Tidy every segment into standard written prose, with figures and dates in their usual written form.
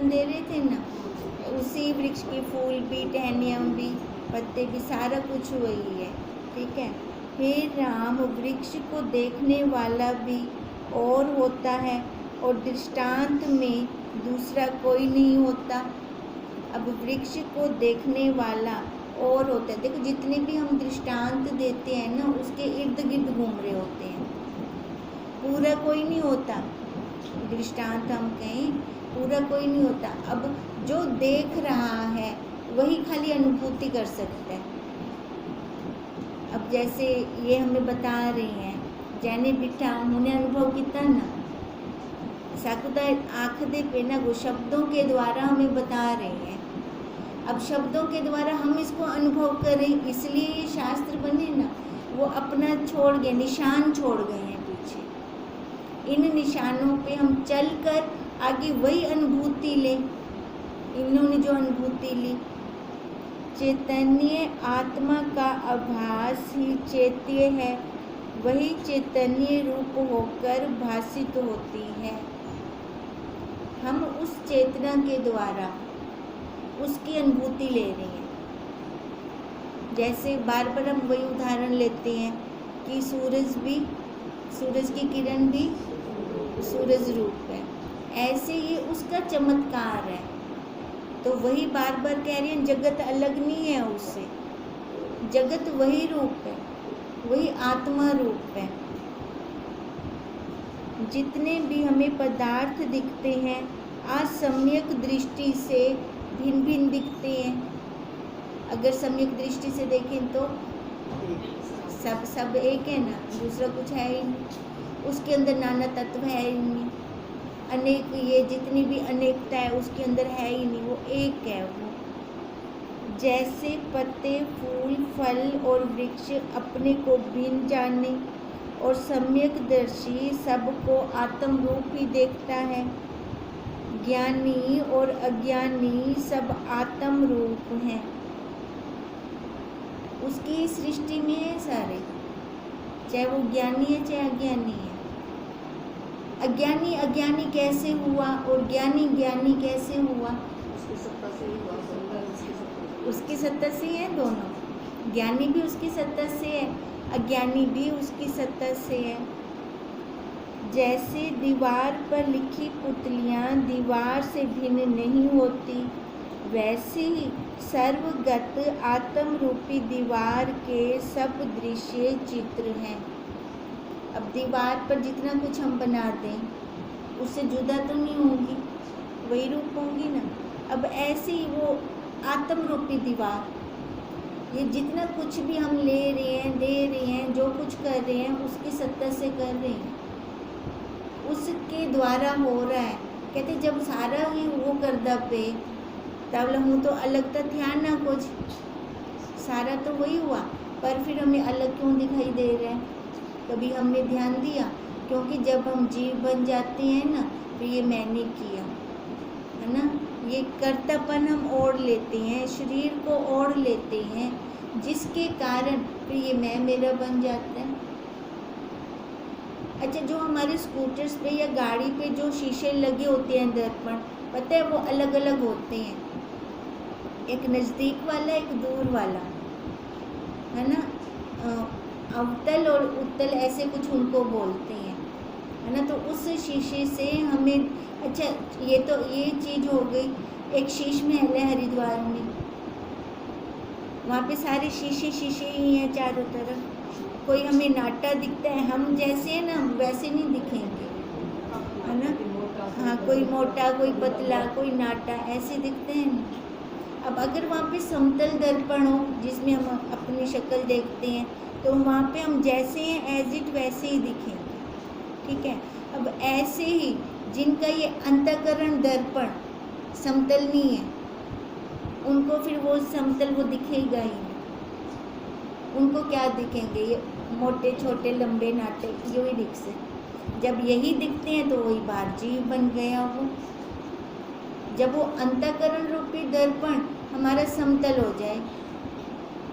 उदाहरण दे रहे थे ना, उसी वृक्ष के फूल भी, टहनियाँ भी, पत्ते भी, सारा कुछ वही है। ठीक है। हे राम, वृक्ष को देखने वाला भी और होता है और दृष्टांत में दूसरा कोई नहीं होता। अब वृक्ष को देखने वाला और होता है। देखो जितने भी हम दृष्टांत देते हैं ना, उसके इर्द गिर्द घूम रहे होते हैं, पूरा कोई नहीं होता। दृष्टांत हम कहें, पूरा कोई नहीं होता। अब जो देख रहा है वही खाली अनुभूति कर सकता है। अब जैसे ये हमें बता रहे हैं, जैने बिठा उन्हें अनुभव किया ना, साकुदा आँख दे पे ना, वो शब्दों के द्वारा हमें बता रहे हैं। अब शब्दों के द्वारा हम इसको अनुभव करें, इसलिए ये शास्त्र बने ना, वो अपना छोड़ गए, निशान छोड़ गए हैं पीछे। इन निशानों पे हम चलकर आगे वही अनुभूति लें। इन्होंने जो अनुभूति ली, चैतन्य आत्मा का आभास ही चैत्य है, वही चैतन्य रूप होकर भासित होती है। हम उस चेतना के द्वारा उसकी अनुभूति ले रहे हैं। जैसे बार बार हम वही उदाहरण लेते हैं कि सूरज भी, सूरज की किरण भी सूरज रूप है, ऐसे ये उसका चमत्कार है। तो वही बार बार कह रही हैं, जगत अलग नहीं है उससे, जगत वही रूप है, वही आत्मा रूप है। जितने भी हमें पदार्थ दिखते हैं आज सम्यक दृष्टि से भिन्न भिन्न दिखते हैं। अगर सम्यक दृष्टि से देखें तो सब एक है ना, दूसरा कुछ है ही नहीं, उसके अंदर नाना तत्व है ही नहीं, अनेक, ये जितनी भी अनेकता है उसके अंदर है ही नहीं, वो एक है। वो जैसे पत्ते, फूल, फल और वृक्ष अपने को भिन्न जाने और सम्यक दर्शी सबको आत्म रूप ही देखता है, ज्ञानी और अज्ञानी सब आत्म रूप हैं। उसकी सृष्टि में है सारे, चाहे वो ज्ञानी है चाहे अज्ञानी है। अज्ञानी अज्ञानी कैसे हुआ और ज्ञानी ज्ञानी कैसे हुआ? उसकी सत्ता से है दोनों। ज्ञानी भी उसकी सत्ता से है, अज्ञानी भी उसकी सत्ता से है। जैसे दीवार पर लिखी पुतलियाँ दीवार से भिन्न नहीं होती, वैसे ही सर्वगत आत्म रूपी दीवार के सब दृश्य चित्र हैं। अब दीवार पर जितना कुछ हम बना दें उससे जुदा तो नहीं होंगी, वही रूप होंगी ना। अब ऐसे ही वो आत्म रूपी दीवार, ये जितना कुछ भी हम ले रहे हैं, दे रहे हैं, जो कुछ कर रहे हैं उसकी सत्ता से कर रहे हैं, उसके द्वारा हो रहा है। कहते जब सारा ही वो कर दबे तब हूँ तो अलग तो ध्यान ना कुछ, सारा तो वही हुआ, पर फिर हमें अलग क्यों दिखाई दे रहा है? कभी हमने ध्यान दिया? क्योंकि जब हम जीव बन जाते हैं ना, तो ये मैंने किया है ना, ये कर्तापन हम ओढ़ लेते हैं, शरीर को ओढ़ लेते हैं, जिसके कारण फिर ये मैं मेरा बन जाता है। अच्छा, जो हमारे स्कूटर्स पे या गाड़ी पे जो शीशे लगे होते हैं दर्पण, पता है वो अलग अलग होते हैं, एक नज़दीक वाला एक दूर वाला, है ना, अवतल और उत्तल ऐसे कुछ उनको बोलते हैं, है ना। तो उस शीशे से हमें, अच्छा ये तो ये चीज़ हो गई। एक शीश महल है हरिद्वार में, वहाँ पे सारे शीशे शीशे ही हैं चारों तरफ, कोई हमें नाटा दिखता है, हम जैसे हैं ना वैसे नहीं दिखेंगे, है ना। हाँ, कोई मोटा कोई पतला कोई नाटा ऐसे दिखते हैं ना। अब अगर वहाँ पे समतल दर्पण हो जिसमें हम अपनी शक्ल देखते हैं, तो वहाँ पे हम जैसे हैं एज इट वैसे ही दिखेंगे, ठीक है। अब ऐसे ही जिनका ये अंतःकरण दर्पण समतल नहीं है, उनको फिर वो समतल वो दिखेगा ही नहीं, उनको क्या दिखेंगे? ये मोटे छोटे लंबे नाटे यही दिख से। जब यही दिखते हैं तो वही बाहर जीव बन गया वो। जब वो अंतःकरण रूपी दर्पण हमारा समतल हो जाए,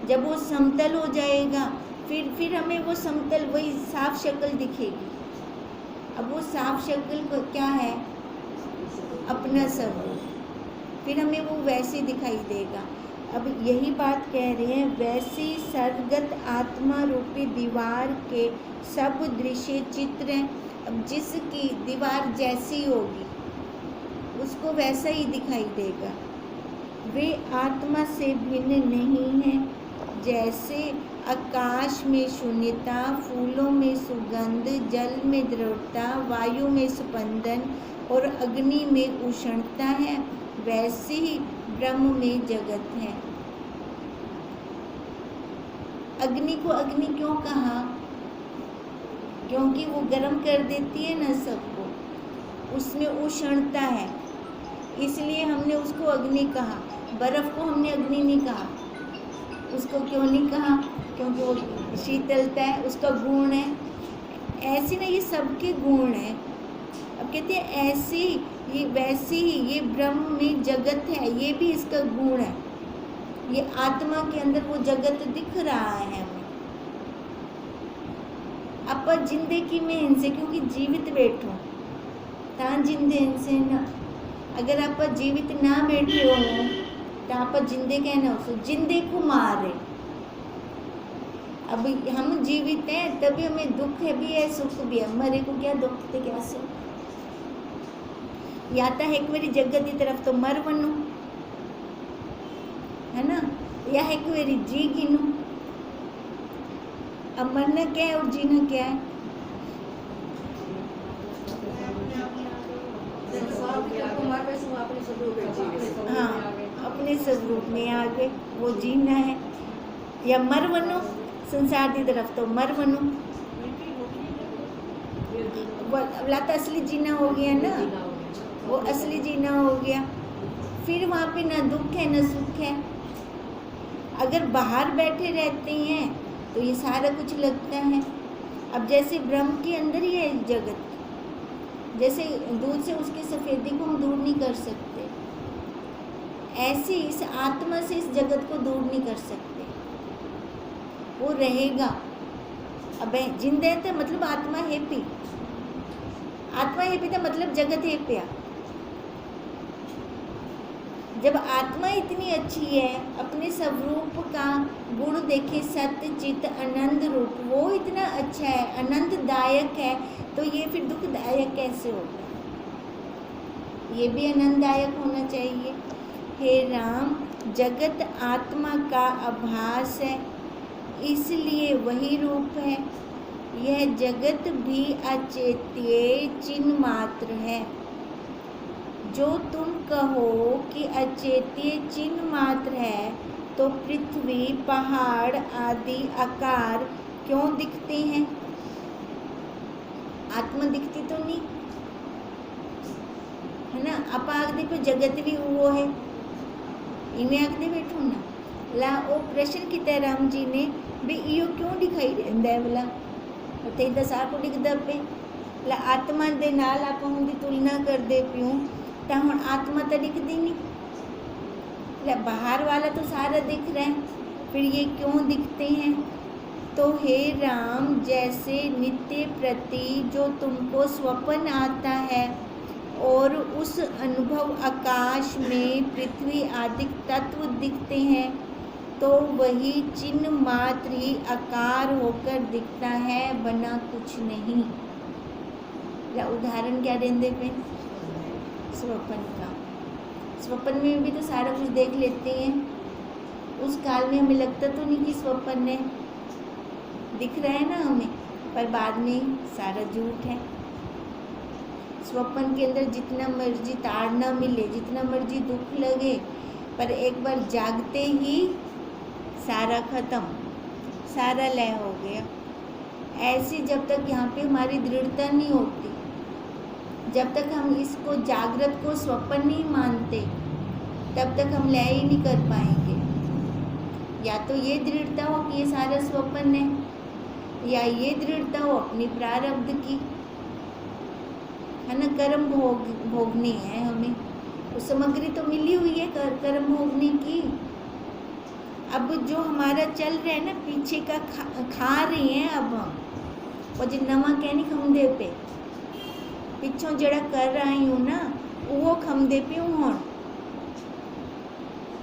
जब वो समतल हो जाएगा फिर हमें वो समतल वही साफ शक्ल दिखेगी। अब वो साफ शक्ल को क्या है? अपना सब, फिर हमें वो वैसे दिखाई देगा। अब यही बात कह रहे हैं, वैसी सर्वगत आत्मा रूपी दीवार के सब दृश्य चित्र हैं। अब जिसकी दीवार जैसी होगी उसको वैसा ही दिखाई देगा। वे आत्मा से भिन्न नहीं है। जैसे आकाश में शून्यता, फूलों में सुगंध, जल में दृढ़ता, वायु में स्पंदन और अग्नि में उष्णता है, वैसे ही ब्रह्म में जगत है। अग्नि को अग्नि क्यों कहा? क्योंकि वो गर्म कर देती है ना सबको, उसमें उष्णता है, इसलिए हमने उसको अग्नि कहा। बर्फ़ को हमने अग्नि नहीं कहा। उसको क्यों नहीं कहा? क्योंकि वो शीतलता है, उसका गुण है। ऐसे ना ये सबके गुण हैं। अब कहते हैं ऐसे ये वैसे ही ये ब्रह्म में जगत है, ये भी इसका गुण है। ये आत्मा के अंदर वो जगत दिख रहा है हमें। आप जिंदगी में इनसे क्योंकि जीवित बैठो ता जिंदे इनसे ना, अगर आप जीवित ना बैठे हो तो आप जिंदे कहना उसको जिंदे को मारे। अब हम जीवित हैं तभी हमें दुख है भी है, सुख भी है। मरे को क्या दुख थे क्या सुख? या तो एक मेरी जगत की तरफ तो मर बनो, है ना, या एक मेरी जी गिनू। अब मरना क्या है और जीना क्या है? हाँ, अपने स्वरूप में आ गए, वो जीना है। या मर बनो, संसार की तरफ तो मर बनो। बोला तो असली जीना हो गया ना, वो असली जीना हो गया। फिर वहाँ पे ना दुख है ना सुख है। अगर बाहर बैठे रहते हैं तो ये सारा कुछ लगता है। अब जैसे ब्रह्म के अंदर ही है जगत, जैसे दूध से उसकी सफ़ेदी को हम दूर नहीं कर सकते, ऐसे इस आत्मा से इस जगत को दूर नहीं कर सकते, वो रहेगा। अब जिंदा है तो मतलब आत्मा हैप्पी, आत्मा हैप्पी था मतलब जगत हैप्पी। जब आत्मा इतनी अच्छी है, अपने स्वरूप का गुण देखे, सत्य चित आनंद रूप, वो इतना अच्छा है, आनंददायक है, तो ये फिर दुखदायक कैसे होगा? ये भी आनंददायक होना चाहिए। हे राम, जगत आत्मा का आभास है, इसलिए वही रूप है। यह जगत भी अचेत्य चिन्ह मात्र है। जो तुम कहो कि अचेत्य चिन्ह मात्र है, तो पृथ्वी, पहाड़ आदि आकार क्यों दिखते हैं? आत्मा दिखती तो नहीं है ना। आप आखदे पे जगत भी वो है, इन्हें आखदे बैठो ना ला। वो प्रश्न किया राम जी ने भी इो क्यों दिखाई देंदा है भला? उत्थे तो सारा दिखदा पे ला। आत्मा दे नाल आप उनकी तुलना करदे पियो तो हुण आत्मा तो दिखती नहीं, बाहर वाला तो सारा दिख रहा है, फिर ये क्यों दिखते हैं? तो हे राम, जैसे नित्य प्रति जो तुमको स्वप्न आता है और उस अनुभव आकाश में पृथ्वी आदि तत्व दिखते हैं, तो वही चिन्ह मात्र ही आकार होकर दिखता है, बना कुछ नहीं। या उदाहरण क्या देंगे पे? स्वप्न का। स्वप्न में भी तो सारा कुछ देख लेते हैं। उस काल में हमें लगता तो नहीं कि स्वप्न है, दिख रहा है ना हमें, पर बाद में सारा झूठ है। स्वप्न के अंदर जितना मर्जी ताड़ना मिले, जितना मर्जी दुख लगे, पर एक बार जागते ही सारा खत्म, सारा लय हो गया। ऐसी जब तक यहाँ पे हमारी दृढ़ता नहीं होती, जब तक हम इसको जागृत को स्वप्न नहीं मानते, तब तक हम लय ही नहीं कर पाएंगे। या तो ये दृढ़ता हो कि ये सारा स्वप्न है, या ये दृढ़ता हो अपनी प्रारब्ध की, है ना। कर्म भोगनी है हमें, तो सामग्री तो मिली हुई है कर्म भोगने की। अब जो हमारा चल रहा है ना, पीछे का खा रहे हैं अब हम, और जो नवा कहनी खमदे पे पिछों जड़ा कर रही हूँ ना, वो खमदे पे हूँ।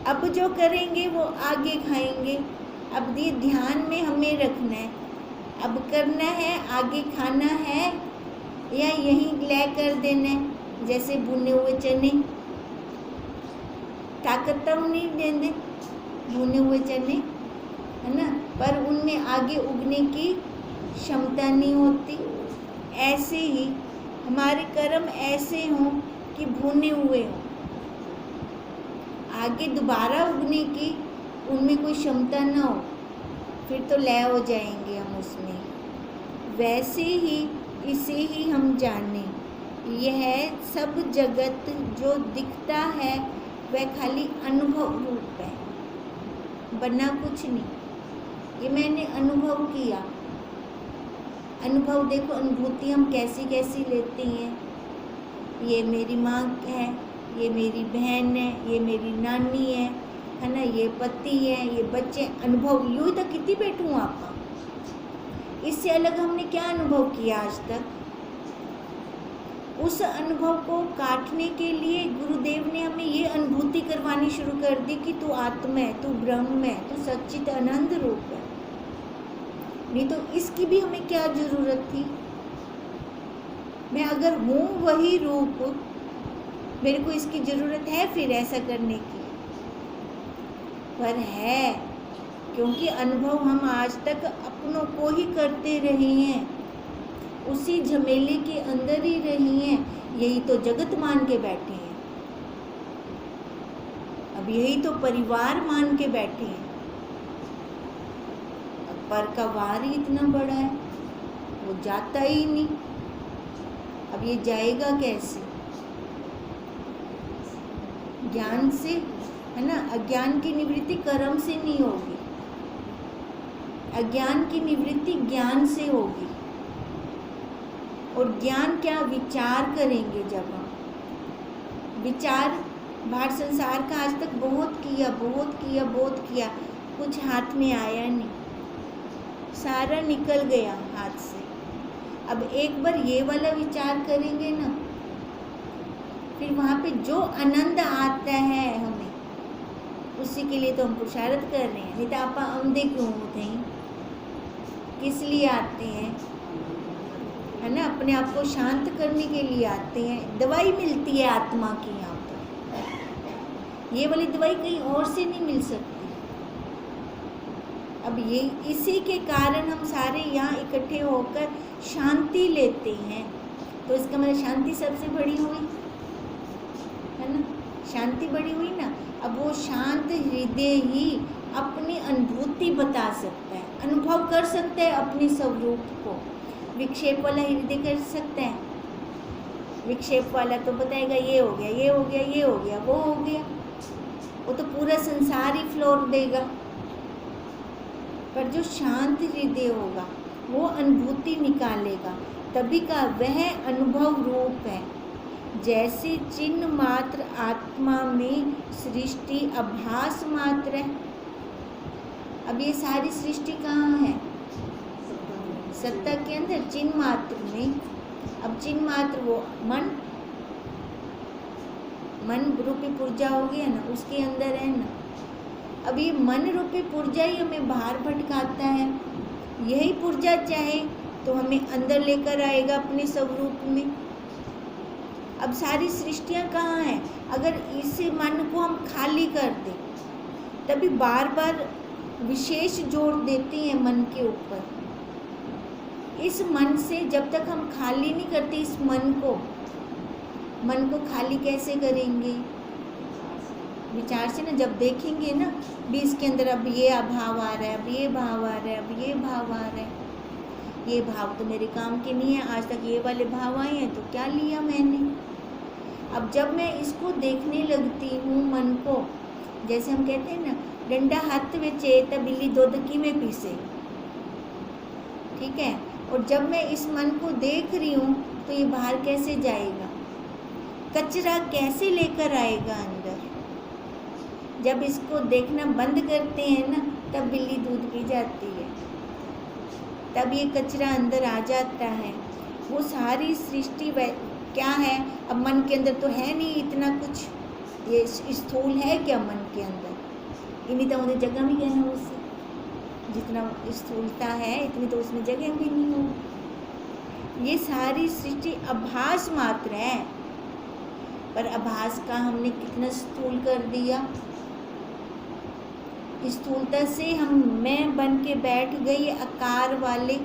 अब जो करेंगे वो आगे खाएंगे। अब ये ध्यान में हमें रखना है, अब करना है, आगे खाना है या यहीं ले कर देना है। जैसे भुने हुए चने, ताकत तो नहीं देने भुने हुए चने, है ना, पर उनमें आगे उगने की क्षमता नहीं होती। ऐसे ही हमारे कर्म ऐसे हों कि भुने हुए हों, आगे दोबारा उगने की उनमें कोई क्षमता ना हो, फिर तो लय हो जाएंगे हम उसमें। वैसे ही इसे ही हम जाने, यह सब जगत जो दिखता है वह खाली अनुभव रूप है, बना कुछ नहीं। ये मैंने अनुभव किया। अनुभव देखो, अनुभूति हम कैसी कैसी लेते हैं। ये मेरी माँ है, ये मेरी बहन है, ये मेरी नानी है ना, ये पति है, ये बच्चे। अनुभव यूँ तक कितनी बैठूँ आपका, इससे अलग हमने क्या अनुभव किया आज तक? उस अनुभव को काटने के लिए गुरुदेव ने हमें ये अनुभूति करवानी शुरू कर दी कि तू आत्मा है, तू ब्रह्म है, तू सच्चित आनंद रूप है। नहीं तो इसकी भी हमें क्या जरूरत थी? मैं अगर हूँ वही रूप, मेरे को इसकी जरूरत है फिर ऐसा करने की? पर है, क्योंकि अनुभव हम आज तक अपनों को ही करते रहे हैं, उसी झमेले के अंदर ही रही हैं, यही तो जगत मान के बैठे हैं, अब यही तो परिवार मान के बैठे हैं। अब पर का वार ही इतना बड़ा है, वो जाता ही नहीं। अब ये जाएगा कैसे? ज्ञान से, है ना। अज्ञान की निवृत्ति कर्म से नहीं होगी, अज्ञान की निवृत्ति ज्ञान से होगी। और ज्ञान क्या? विचार करेंगे जब हम। विचार बाहर संसार का आज तक बहुत किया, कुछ हाथ में आया नहीं, सारा निकल गया हाथ से। अब एक बार ये वाला विचार करेंगे ना, फिर वहाँ पे जो आनंद आता है हमें, उसी के लिए तो हम पुरुषार्थ कर रहे हैं। नहीं तो आप अंधे क्यों होते हैं? किस लिए आते हैं? है ना, अपने आप को शांत करने के लिए आते हैं। दवाई मिलती है आत्मा की यहाँ पर, ये वाली दवाई कहीं और से नहीं मिल सकती। अब ये इसी के कारण हम सारे यहाँ इकट्ठे होकर शांति लेते हैं। तो इसका मतलब शांति सबसे बड़ी हुई, है ना, शांति बड़ी हुई ना। अब वो शांत हृदय ही अपनी अनुभूति बता सकता है, अनुभव कर सकता है अपने स्वरूप को। विक्षेप वाला हृदय कर सकता है? विक्षेप वाला तो बताएगा ये हो गया, ये हो गया, ये हो गया, वो हो गया, वो तो पूरा संसार ही फ्लोर देगा। पर जो शांत हृदय होगा वो अनुभूति निकालेगा, तभी का वह अनुभव रूप है। जैसे चिन्ह मात्र आत्मा में सृष्टि आभास मात्र है। अब ये सारी सृष्टि कहाँ है? सत्ता के अंदर, चिन्ह मात्र में। अब चिन्ह मात्र वो मन रूपी पुर्जा हो गया ना, उसके अंदर है ना। अब ये मन रूपी पुर्जा ही हमें बाहर भटकाता है। यही पुर्जा चाहे तो हमें अंदर लेकर आएगा अपने स्वरूप में। अब सारी सृष्टियाँ कहाँ हैं? अगर इस मन को हम खाली कर दें, तभी बार बार विशेष जोर देते हैं मन के ऊपर। इस मन से जब तक हम खाली नहीं करते इस मन को खाली कैसे करेंगे? विचार से ना। जब देखेंगे ना भी इसके अंदर अब ये भाव आ रहा है, अब ये भाव आ रहा है, अब ये भाव आ रहा है, ये भाव तो मेरे काम के नहीं है, आज तक ये वाले भाव आए हैं तो क्या लिया मैंने। अब जब मैं इसको देखने लगती हूँ मन को, जैसे हम कहते हैं ना, डंडा हाथ में चेता बिल्ली दूध की में पीसे, ठीक है। और जब मैं इस मन को देख रही हूँ तो ये बाहर कैसे जाएगा? कचरा कैसे लेकर आएगा अंदर? जब इसको देखना बंद करते हैं ना, तब बिल्ली दूध पी जाती है, तब ये कचरा अंदर आ जाता है। वो सारी सृष्टि क्या है? अब मन के अंदर तो है नहीं इतना कुछ, ये स्थूल है क्या मन के अंदर? इन्हीं तो उन्हें जगह भी कहना उससे, जितना स्थूलता है इतनी तो उसमें जगह भी नहीं होगी। ये सारी सृष्टि आभास मात्र है, पर आभास का हमने कितना स्थूल कर दिया। स्थूलता से हम मैं बन के बैठ गई आकार वाले।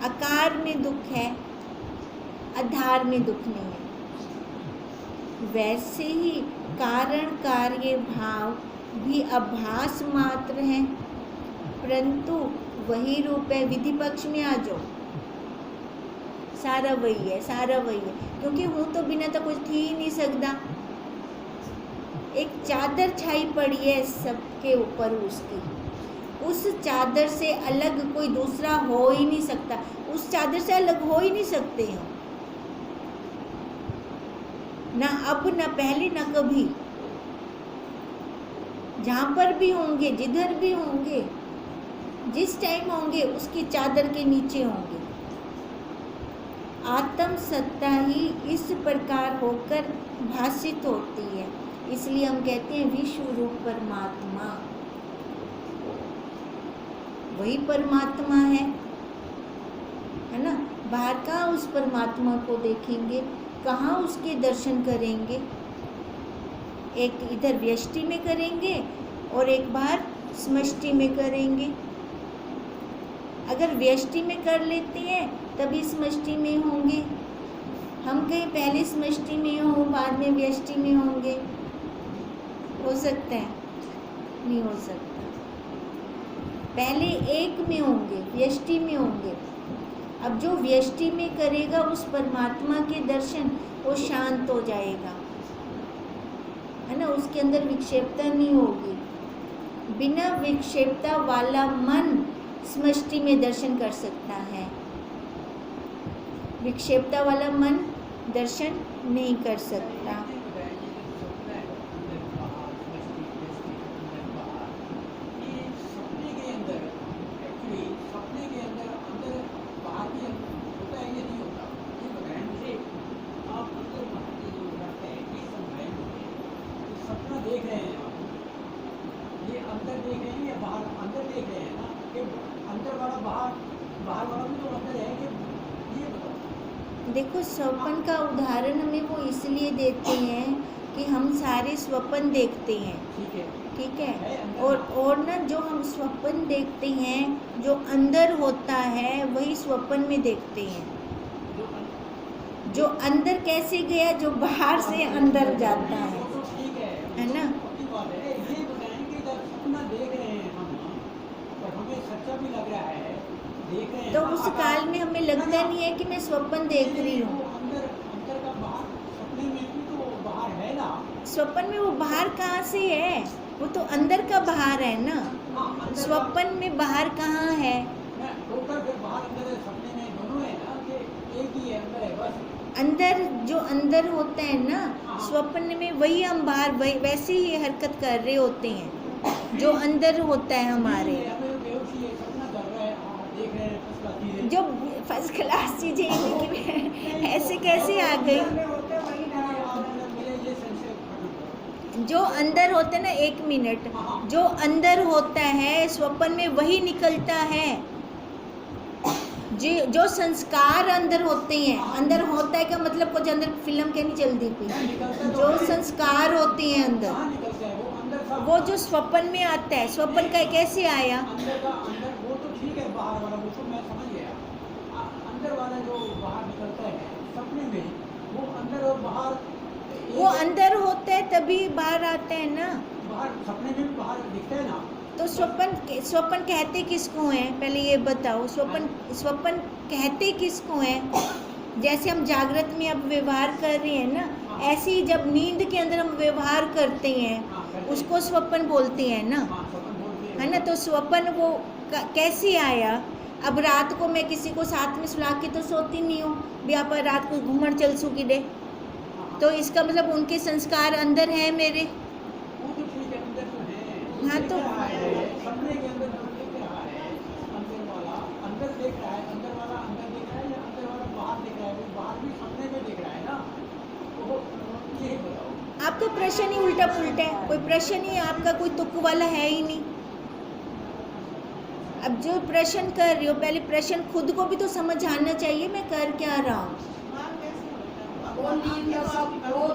आकार में दुख है, आधार में दुख नहीं है। वैसे ही कारण कार्य भाव भी आभास मात्र है, परंतु वही रूप है। विधि पक्ष में आ जाओ, सारा वही है, सारा वही है, क्योंकि हूँ तो बिना तो कुछ थी ही नहीं सकता। एक चादर छाई पड़ी है सबके ऊपर उसकी, उस चादर से अलग कोई दूसरा हो ही नहीं सकता। उस चादर से अलग हो ही नहीं सकते हम, ना अब ना पहले ना कभी। जहाँ पर भी होंगे, जिधर भी होंगे, जिस टाइम होंगे उसकी चादर के नीचे होंगे। आत्म सत्ता ही इस प्रकार होकर भाषित होती है, इसलिए हम कहते हैं विश्व रूप परमात्मा। वही परमात्मा है ना। बाहर कहाँ उस परमात्मा को देखेंगे, कहाँ उसके दर्शन करेंगे? एक इधर व्यष्टि में करेंगे और एक बाहर समष्टि में करेंगे। अगर व्यष्टि में कर लेते हैं तभी समष्टि में होंगे। हम कहीं पहले समष्टि में हो बाद में व्यष्टि में होंगे, हो सकता है? नहीं हो सकता। पहले एक में होंगे, व्यष्टि में होंगे। अब जो व्यष्टि में करेगा उस परमात्मा के दर्शन, वो शांत हो जाएगा, है ना। उसके अंदर विक्षेपता नहीं होगी। बिना विक्षेपता वाला मन समष्टि में दर्शन कर सकता है, विक्षेपता वाला मन दर्शन नहीं कर सकता। देख रहे हैं आप, ये अंदर देख रहे हैं या बाहर? अंदर देख रहे हैं ना, कि अंदर वाला बाहर, बाहर वाला भी तो अंदर है कि ये बताओ। देखो, स्वप्न का उदाहरण हमें वो इसलिए देते हैं कि हम सारे स्वप्न देखते हैं, ठीक है। और ना जो हम स्वप्न देखते हैं, जो अंदर होता है वही स्वप्न में देखते हैं। जो अंदर कैसे गया, जो बाहर से अंदर जाता है ना। ये बताएं कि जब सपना देख रहे हैं हम, और हमें सच्चा भी लग रहा है, देख रहे हैं, तो उस काल में हमें लगता नहीं है कि मैं स्वप्न देख रही हूँ। अंदर का बाहर सपने में भी तो बाहर है ना। स्वप्न में वो बाहर कहाँ से है? वो तो अंदर का बाहर है ना। स्वप्न में बाहर कहाँ है? बाहर अंदर है, सपने में दोनों है ना, कि एक ही है, अंदर है बस। अंदर जो अंदर होता है ना, स्वप्न में वही हम बाहर वैसे ही हरकत कर रहे होते हैं जो अंदर होता है हमारे। जो फर्स्ट क्लास चीजें ऐसे कैसे आ गई? जो अंदर होता है ना, 1 मिनट, जो अंदर होता है स्वप्न में वही निकलता है। जो संस्कार अंदर होते हैं, अंदर होता है का मतलब कुछ अंदर फिल्म के नहीं चलती थी। जो संस्कार होते हैं अंदर, वो जो स्वप्न में आता है, स्वप्न का कैसे आया? अंदर वो तो ठीक है, बाहर वाला वो तो मैं समझ गया। अंदर वाला जो बाहर निकलता है सपने में, वो अंदर और बाहर, वो अंदर होता है तभी बाहर आता है ना। बाहर सपने में भी बाहर दिखता है ना। तो स्वप्न कहते किसको हैं? पहले ये बताओ, स्वप्न कहते किसको हैं? जैसे हम जागृत में अब व्यवहार कर रहे हैं ना, ऐसे ही जब नींद के अंदर हम व्यवहार करते हैं उसको स्वप्न बोलते हैं ना, है ना। तो स्वप्न वो कैसे आया? अब रात को मैं किसी को साथ में सुला के तो सोती नहीं हूँ, भी आप रात को घूमन चल सू की डे, तो इसका मतलब उनके संस्कार अंदर है मेरे। हाँ, तो सपने के अंदर जो देख रहा है, अंदर वाला अंदर देख रहा है, अंदर वाला अंदर देख रहा है, या अंदर वाला बाहर देख रहा है? वो बाहर भी सपने में देख रहा है ना। वो ये बताओ। आपका प्रश्न ही उल्टा पुल्टा है, कोई प्रश्न ही आपका कोई तुक वाला है ही नहीं। अब जो प्रश्न कर रही हो, पहले प्रश्न खुद को भी तो समझ आना चाहिए मैं कर क्या रहा हूँ। वो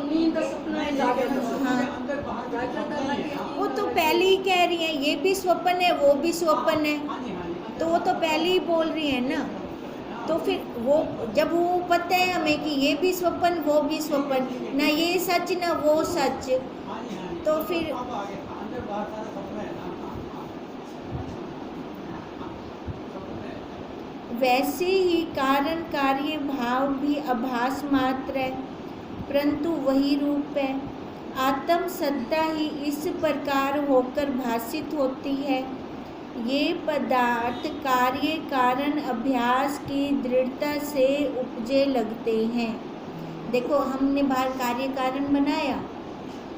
नींद का सपना है, जागरण का सपना है। अंदर बाहर का जागरण करना है ना। वो तो पहले ही कह रही है, ये भी स्वप्न है वो भी स्वप्न है, हाँ जी, हाँ जी। तो वो तो पहले ही बोल रही है ना। तो फिर वो जब वो पता है हमें कि ये भी स्वप्न वो भी स्वप्न, ना ये सच ना वो सच, हाँ जी, हाँ जी। तो फिर अब आगे अंदर बाहर सारा सपना है ना। सपना है। वैसे ही कारण कार्य भाव भी आभास मात्र है, परंतु वही रूप है। आत्म सत्ता ही इस प्रकार होकर भासित होती है। ये पदार्थ कार्य कारण अभ्यास की दृढ़ता से उपजे लगते हैं। देखो हमने बाहर कार्य कारण बनाया,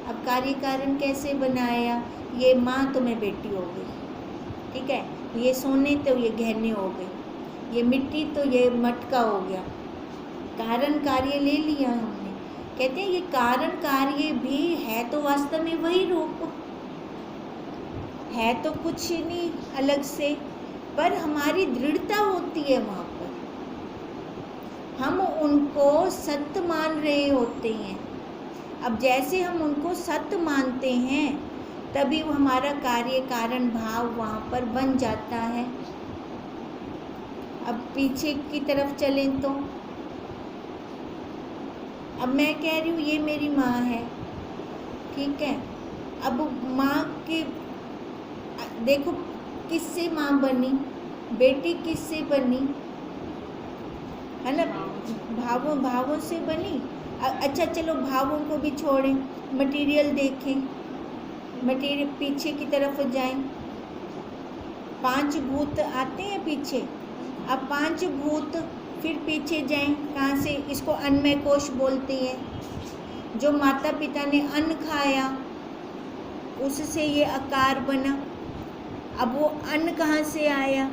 अब कार्य कारण कैसे बनाया, ये माँ तो मैं बेटी हो गई, ठीक है, ये सोने तो ये गहने हो गए, ये मिट्टी तो ये मटका हो गया, कारण कार्य ले लिया हमने। कहते हैं ये कारण कार्य भी है तो वास्तव में वही रूप है, तो कुछ नहीं अलग से, पर हमारी दृढ़ता होती है वहाँ पर, हम उनको सत्य मान रहे होते हैं। अब जैसे हम उनको सत्य मानते हैं तभी वो हमारा कार्य कारण भाव वहाँ पर बन जाता है। अब पीछे की तरफ चलें तो अब मैं कह रही हूँ ये मेरी माँ है, ठीक है, अब माँ के देखो किससे माँ बनी, बेटी किससे बनी, है ना, भावों से बनी। अच्छा चलो भावों को भी छोड़ें, मटेरियल देखें, मटेरियल पीछे की तरफ जाएं, 5 भूत आते हैं पीछे, अब 5 भूत फिर पीछे जाएं, कहाँ से, इसको अन्नमय कोश बोलते हैं। जो माता पिता ने अन्न खाया उससे ये आकार बना, अब वो अन्न कहाँ से आया,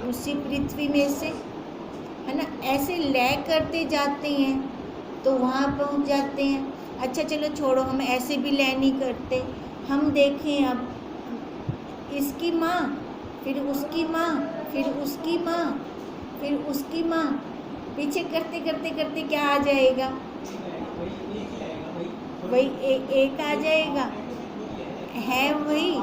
उसी पृथ्वी में से, है ना। ऐसे लय करते जाते हैं तो वहाँ पहुँच जाते हैं। अच्छा चलो छोड़ो, हम ऐसे भी लय नहीं करते, हम देखें अब इसकी माँ, फिर उसकी माँ, फिर उसकी माँ, फिर उसकी माँ, पीछे करते करते करते क्या आ जाएगा, वही एक आ जाएगा, है वही,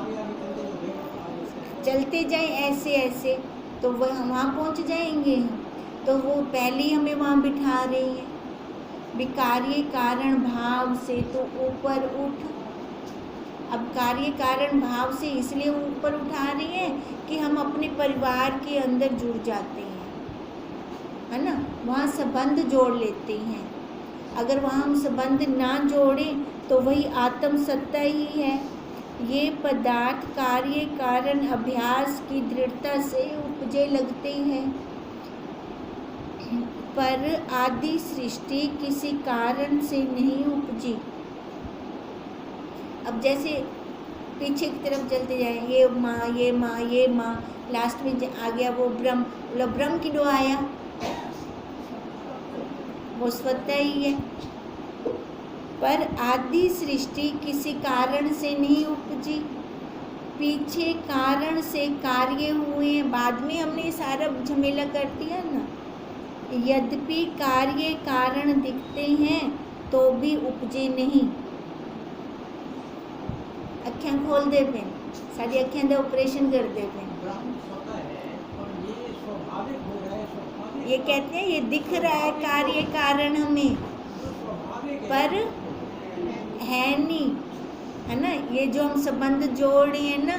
चलते जाएं ऐसे ऐसे तो वह वहाँ पहुँच जाएंगे हम। तो वो पहले ही हमें वहाँ बिठा रही हैं, विकार्य कारण भाव से तो ऊपर उठ। अब कार्य कारण भाव से इसलिए ऊपर उठा रही हैं कि हम अपने परिवार के अंदर जुड़ जाते हैं, है ना, वहाँ संबंध जोड़ लेते हैं। अगर वहाँ हम संबंध ना जोड़ें तो वही आत्म सत्ता ही है। ये पदार्थ कार्य कारण अभ्यास की दृढ़ता से उपजे लगते हैं, पर आदि सृष्टि किसी कारण से नहीं उपजी। अब जैसे पीछे की तरफ चलते जाएं, ये माँ ये माँ ये माँ, लास्ट में आ गया वो ब्रह्म, बोला ब्रह्म किडो आया, वो स्वतः ही है। पर आदि सृष्टि किसी कारण से नहीं उपजी, पीछे कारण से कार्य हुए हैं, बाद में हमने सारा झमेला कर दिया ना। यद्यपि कार्य कारण दिखते हैं तो भी उपजे नहीं। अखियां खोल दे पे, सारी अखियां दे ऑपरेशन कर दे पे। ब्रह्म स्वतः है और ये स्वाभाविक हो रहा है, स्वाभाविक, ये कहते हैं ये दिख रहा है कार्य कारण हमें, जो स्वाभाविक है, पर है नहीं, है ना। ये जो हम संबंध जोड़ रहे हैं ना,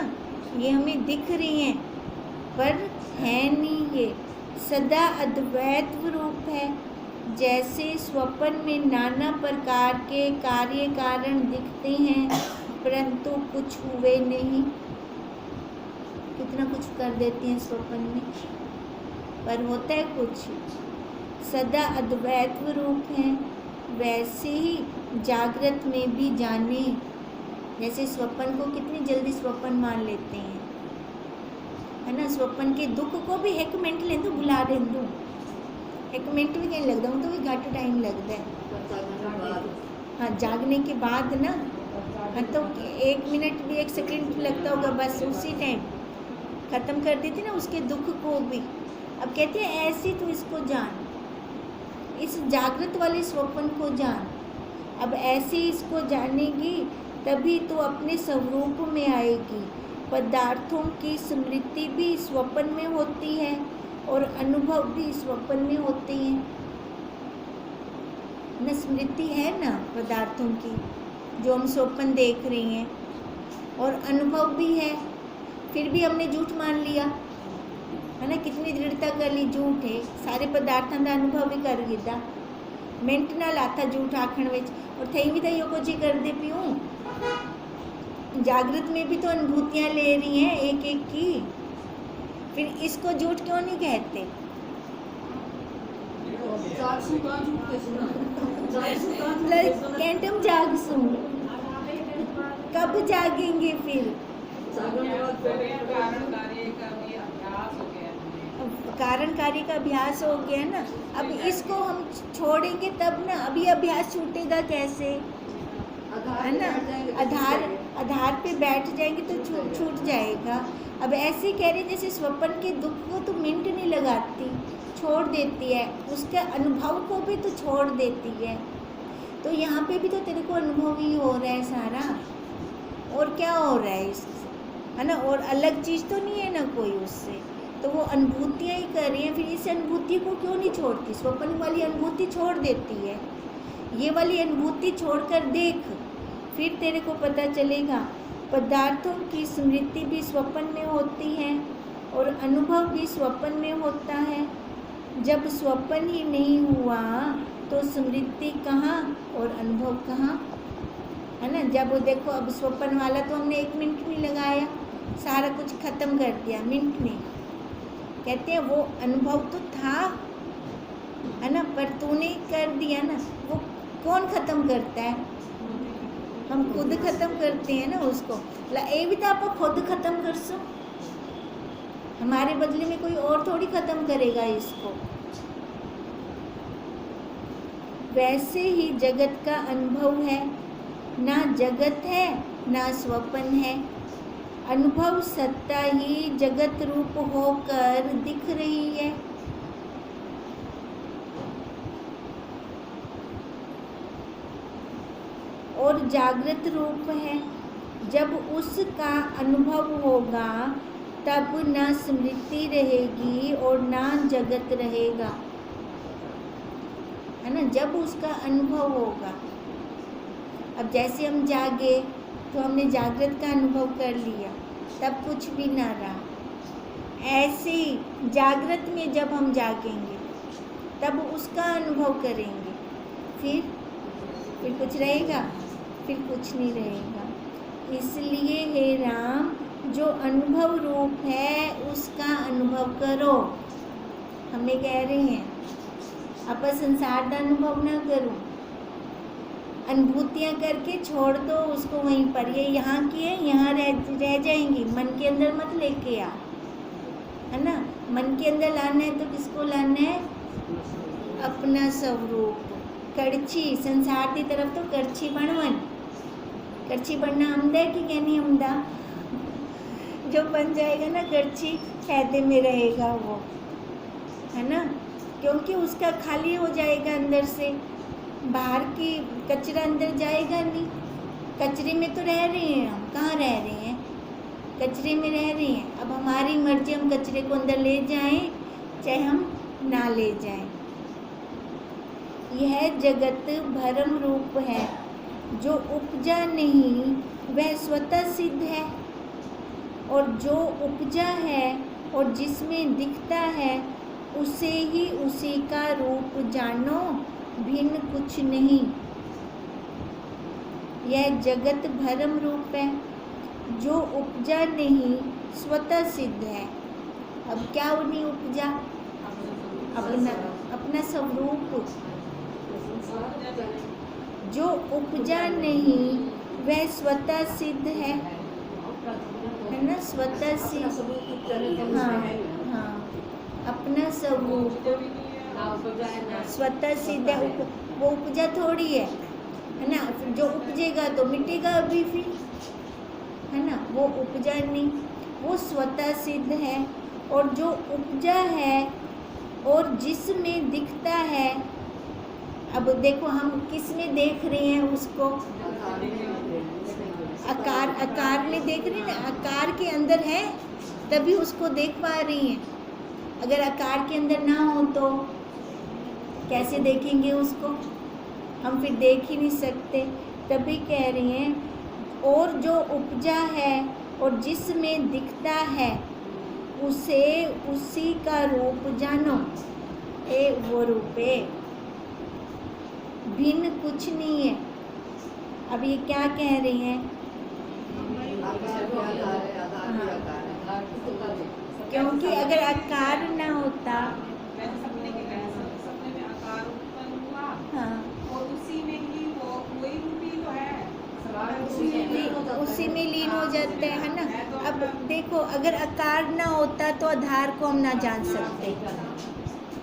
ये हमें दिख रही हैं पर है नहीं, ये सदा अद्वैत रूप है। जैसे स्वप्न में नाना प्रकार के कार्य कारण दिखते हैं परंतु कुछ हुए नहीं, कितना कुछ कर देती हैं स्वप्न में पर होता है कुछ, सदा अद्वैत रूप है। वैसे ही जागृत में भी जाने, जैसे स्वप्न को कितनी जल्दी स्वप्न मान लेते हैं, है ना। स्वप्न के दुख को भी 1 मिनट ले दो, बुला दे दो, 1 मिनट भी नहीं लगता, तो भी घट टाइम लगता है। हाँ, जागने के बाद ना, हाँ तो 1 मिनट भी 1 सेकंड भी लगता होगा, बस उसी टाइम ख़त्म कर देती ना उसके दुख को भी। अब कहते हैं ऐसी तो इसको जान, इस जागृत वाले स्वप्न को जान। अब ऐसे इसको जानेगी तभी तो अपने स्वरूप में आएगी। पदार्थों की स्मृति भी स्वप्न में होती है और अनुभव भी स्वप्न में होते हैं न। स्मृति है ना पदार्थों की जो हम स्वप्न देख रहे हैं, और अनुभव भी है। फिर भी हमने झूठ मान लिया है ना, कितनी दृढ़ता कर ली, झूठ है। सारे पदार्थों का अनुभव भी कर गिदा, मिनट ना लाता झूठ आखण विच, और थई भी तो कुछ ही कर दे पियूँ। जागृत में भी तो अनुभूतियाँ ले रही हैं एक एक की, फिर इसको झूठ क्यों नहीं कहते? कैंटम जागसू, कब जागेंगे फिर? कारण कार्य का अभ्यास हो गया ना। अब इसको हम छोड़ेंगे तब ना, अभी अभ्यास छूटेगा कैसे, है ना? आधार पे बैठ जाएंगे तो छूट जाएगा। अब ऐसे कह रहे जैसे स्वप्न के दुख को तो मिनट नहीं लगाती, छोड़ देती है, उसके अनुभव को भी तो छोड़ देती है। तो यहाँ पे भी तो तेरे को अनुभव ही हो रहा है सारा, और क्या हो रहा है है ना? और अलग चीज़ तो नहीं है ना कोई उससे, तो वो अनुभूतियाँ ही कर रही हैं। फिर इस अनुभूति को क्यों नहीं छोड़ती? स्वप्न वाली अनुभूति छोड़ देती है, ये वाली अनुभूति छोड़कर देख, फिर तेरे को पता चलेगा। पदार्थों की स्मृति भी स्वप्न में होती है और अनुभव भी स्वप्न में होता है। जब स्वप्न ही नहीं हुआ तो स्मृति कहाँ और अनुभव कहाँ, है ना? जब वो देखो, अब स्वप्न वाला तो हमने 1 मिनट नहीं लगाया, सारा कुछ ख़त्म कर दिया मिनट में। कहते हैं वो अनुभव तो था, है ना, पर तूने कर दिया ना। वो कौन ख़त्म करता है? हम खुद ख़त्म करते हैं ना उसको। ये भी तो आप खुद ख़त्म कर सो, हमारे बदले में कोई और थोड़ी ख़त्म करेगा इसको। वैसे ही जगत का अनुभव है, ना जगत है ना स्वप्न है। अनुभव सत्ता ही जगत रूप होकर दिख रही है। और जागृत रूप है। जब उसका अनुभव होगा तब ना स्मृति रहेगी और ना जगत रहेगा, है ना? जब उसका अनुभव होगा। अब जैसे हम जागे तो हमने जागृत का अनुभव कर लिया, तब कुछ भी ना रहा। ऐसे ही जागृत में जब हम जागेंगे तब उसका अनुभव करेंगे, फिर कुछ रहेगा? फिर कुछ नहीं रहेगा। इसलिए हे राम, जो अनुभव रूप है उसका अनुभव करो। हमें कह रहे हैं आप संसार का अनुभव ना करो, अनुभूतियाँ करके छोड़ दो उसको वहीं पर। ये यहाँ की है, यहाँ रह जाएंगी, मन के अंदर मत लेके आ, है ना? मन के अंदर लाना है तो किसको लाना है? अपना स्वरूप। कड़छी संसार की तरफ तो कड़छी बनवन, कड़छी बनना आमदा है कि कहनी आमदा? जो बन जाएगा ना कड़छी, फायदे में रहेगा वो, है ना? क्योंकि उसका खाली हो जाएगा अंदर से, बाहर की कचरा अंदर जाएगा नहीं। कचरे में तो रह रहे हैं हम, कहाँ रह रहे हैं? कचरे में रह रहे हैं। अब हमारी मर्जी, हम कचरे को अंदर ले जाएं चाहे हम ना ले जाएं। यह जगत भ्रम रूप है, जो उपजा नहीं वह स्वतः सिद्ध है, और जो उपजा है और जिसमें दिखता है उसे ही उसी का रूप जानो, भिन्न कुछ नहीं। यह जगत भ्रम रूप है, जो उपजा नहीं स्वतः सिद्ध है। अब क्या नहीं उपजा? अपना स्वरूप। जो उपजा नहीं वह स्वतः सिद्ध है ना? स्वतः सिद्ध, हाँ हाँ, अपना स्वरूप। स्वतः सिद्ध है, वो उपजा थोड़ी है ना। फिर जो उपजेगा तो मिटेगा अभी फिर, है ना, वो उपजा नहीं, वो स्वतः सिद्ध है। और जो उपजा है और जिसमें दिखता है, अब देखो हम किस में देख रहे हैं उसको, आकार में देख रहे हैं ना, आकार के अंदर है तभी उसको देख पा रही हैं। अगर आकार के अंदर ना हो तो कैसे देखेंगे उसको, हम फिर देख ही नहीं सकते। तभी कह रही हैं और जो उपजा है और जिसमें दिखता है उसे उसी का रूप जानो, ए वो रूप है, भिन्न कुछ नहीं है। अब ये क्या कह रही हैं, क्योंकि अगर आकार ना होता, सपने में आकार उत्पन्न हुआ हाँ, और उसी में ही वो वही रूप ही तो है, उसी में लीन हो जाते हैं, है ना। अब देखो अगर आकार ना होता तो आधार को हम ना जान सकते,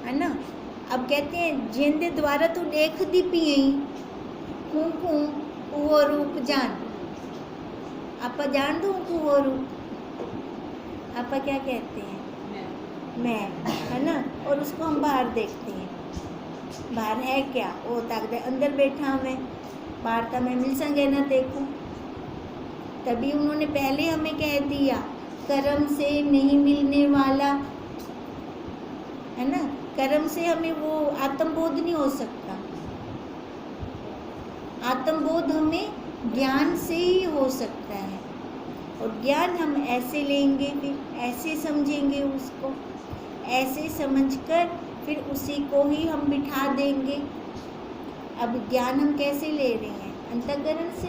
है ना। अब कहते हैं जिंदे द्वारा तू देख दी पिए हूँ वो रूप जान, आप जान दो वो रूप, आप क्या कहते हैं, मैं, है ना। और उसको हम बाहर देखते हैं, बाहर है क्या, वो ताकत अंदर बैठा मैं, बाहर तो मैं मिल संगे ना देखूं। तभी उन्होंने पहले हमें कह दिया कर्म से नहीं मिलने वाला, है ना, कर्म से हमें वो आत्मबोध नहीं हो सकता, आत्मबोध हमें ज्ञान से ही हो सकता है। और ज्ञान हम ऐसे लेंगे, फिर ऐसे समझेंगे उसको, ऐसे समझकर फिर उसी को ही हम बिठा देंगे। अब ज्ञान हम कैसे ले रहे हैं, अंतःकरण से,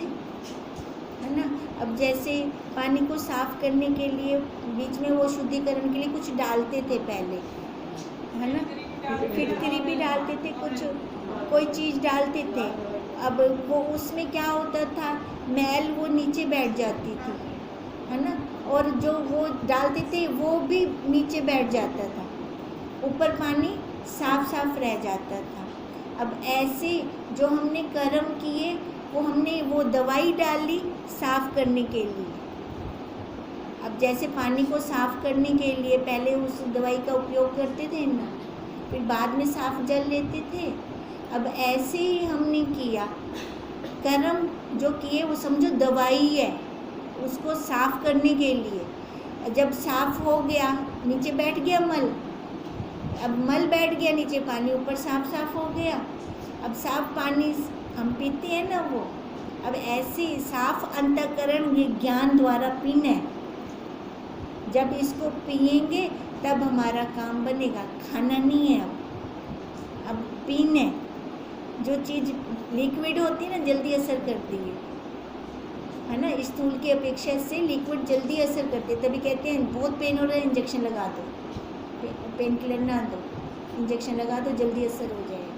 है ना। अब जैसे पानी को साफ करने के लिए बीच में वो शुद्धिकरण के लिए कुछ डालते थे पहले, है ना, फिटकरी भी डालते थे, कुछ कोई चीज़ डालते थे। अब वो उसमें क्या होता था, मैल वो नीचे बैठ जाती थी, है ना, और जो वो डालते थे वो भी नीचे बैठ जाता था, ऊपर पानी साफ साफ रह जाता था। अब ऐसे जो हमने कर्म किए वो हमने वो दवाई डाली साफ करने के लिए। अब जैसे पानी को साफ करने के लिए पहले उस दवाई का उपयोग करते थे ना, फिर बाद में साफ जल लेते थे। अब ऐसे ही हमने किया, कर्म जो किए वो समझो दवाई है उसको साफ करने के लिए। जब साफ हो गया, नीचे बैठ गया मल, अब मल बैठ गया नीचे, पानी ऊपर साफ साफ हो गया। अब साफ पानी हम पीते हैं ना वो, अब ऐसे साफ अंतःकरण ये ज्ञान द्वारा पीना है। जब इसको पिएंगे तब हमारा काम बनेगा, खाना नहीं है अब पीने। जो चीज़ लिक्विड होती है ना जल्दी असर करती है ना, स्थूल की अपेक्षा से लिक्विड जल्दी असर करती है। तभी कहते हैं बहुत पेन हो रहा है इंजेक्शन लगा दो, पेन किलर ना दो, इंजेक्शन लगा दो जल्दी असर हो जाएगा।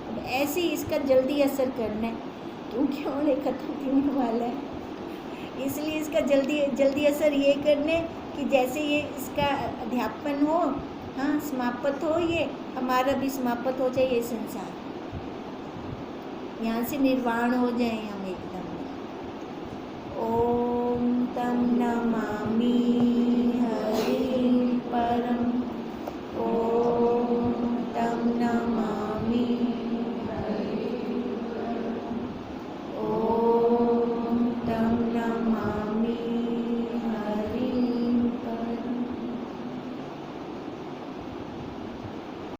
अब ऐसे ही इसका जल्दी असर करना है क्योंकि होने ख़त्म होने वाला है, इसलिए इसका जल्दी असर ये करने कि जैसे ये इसका अध्यापन हो, हाँ समाप्त हो, ये हमारा भी समाप्त हो जाए, ये संसार यहाँ से निर्वाण हो जाए हम।